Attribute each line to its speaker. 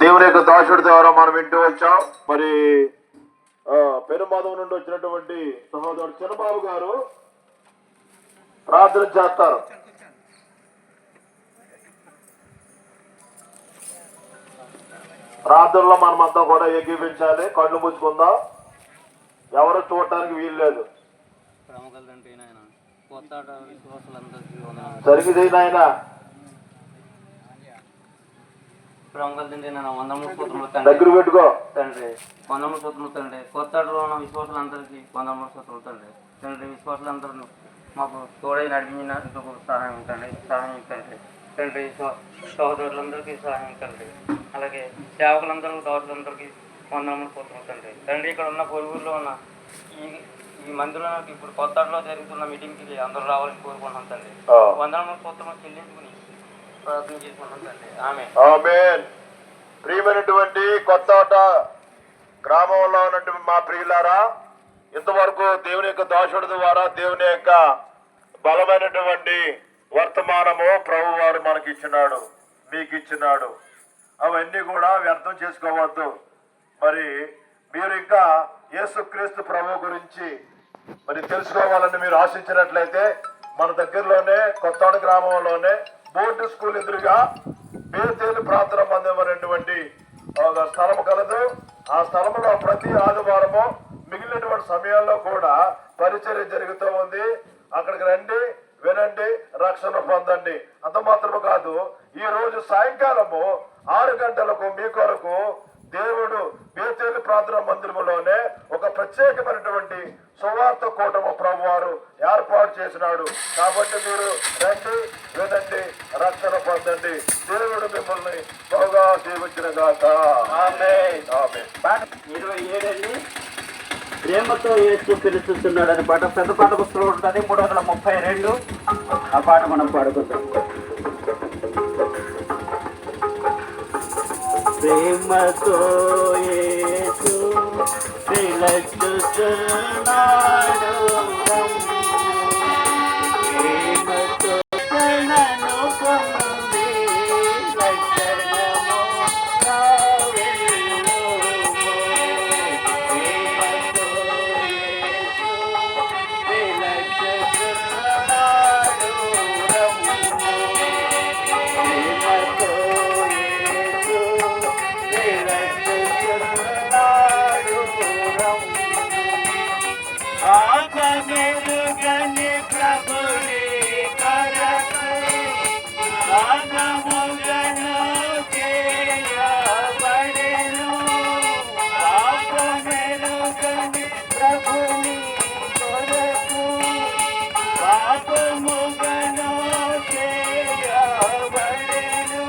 Speaker 1: దేవుని యొక్క దాసుడి ద్వారా మనం వింటూ వచ్చాం. మరి పెనుమాధం నుండి వచ్చినటువంటి సహోదరుడు చిన్నబాబు గారు ప్రార్థన చేస్తారు. ప్రార్థనలో మనమంతా కూడా ఏకీపించాలి. కళ్ళు మూసుకుందాం, ఎవరు చూడటానికి వీలు లేదు. జరిగింది నాయన దగ్గర పెట్టుకో
Speaker 2: తండ్రి. వందములు స్తోత్రములు తండ్రి. కొత్తలో ఉన్న విశ్వాసులందరికీ వందములు స్తోత్రములు తండ్రి. తండ్రి విశ్వాసులందరూ మాకు తోడై నడిపించినందుకు సహాయం తండ్రి. సహాయం తండ్రి. తండ్రి సహోదరులందరికీ సహాయం తండ్రి. అలాగే సేవకులందరూ దాసులందరికీ వందములు స్తోత్రములు తండ్రి. తండ్రి ఇక్కడ ఉన్న పొరుగుల్లో ఉన్న ఈ మందిరంలోకి ఇప్పుడు కొత్తలో జరుగుతున్న మీటింగ్కి అందరూ రావాలని కోరుకుంటున్నాం తండ్రి. వందములు స్తోత్రములు చెల్లించుకుని ప్రార్థన చేసుకుంటాం తండ్రి.
Speaker 1: ఆమేన్. ప్రియమైనటువంటి కొత్తోట గ్రామంలో ఉన్నటువంటి మా ప్రియులారా, ఇంతవరకు దేవుని యొక్క దాసుడి ద్వారా దేవుని యొక్క బలమైనటువంటి వర్తమానము ప్రభు వారు మనకి ఇచ్చినాడు, మీకు ఇచ్చినాడు. అవన్నీ కూడా వ్యర్థం చేసుకోవద్దు. మరి మీరు ఇంకా యేసుక్రీస్తు ప్రభు గురించి మరి తెలుసుకోవాలని మీరు ఆశించినట్లయితే మన దగ్గరలోనే కొత్తోట గ్రామంలోనే బోర్డు స్కూల్ ఎదురుగా బేతేలు ప్రార్థన మందిరం అనేటువంటి ఒక స్థలం కలదు. ఆ స్థలంలో ప్రతి ఆదివారము మిగిలినటువంటి సమయాల్లో కూడా పరిచర్య జరుగుతూ ఉంది. అక్కడికి రండి, వినండి, రక్షణ పొందండి. అంత మాత్రమే కాదు, ఈ రోజు సాయంకాలము 6 గంటలకు మీ కొరకు దేవుడు బేతేలు ప్రార్థన మందిరంలోనే ఒక ప్రత్యేకమైనటువంటి సువార్త కూటమి ప్రభు వారు ఏర్పాటు చేసినాడు. కాబట్టి మీరు రండి, వినండి, రక్షణ పొందండి. దేవుడు మిమ్మల్ని బాగా దీవించిన గాక. ఆమేన్. ఆమేన్.
Speaker 2: 27 ప్రేమతో యేసు పిలుస్తున్నాడు అనే పాట పెద్ద పాట పుస్తకంలో ఉంటుంది, 332. ఆ పాట మనం పాడుకుంటాం. ప్రేమతో యేసు పిలుస్తున్నాడు, ప్రేమతో నన్ను పొంది లక్షణము కావెను. ప్రేమతో యేసు పిలుస్తున్నాడు, ప్రేమతో ఆగమెరుగని ప్రభుని కరకు ఆగములను చేయబడెను. ఆగమెరుగని ప్రభుని కొరకు పాపములను చేయబడెను.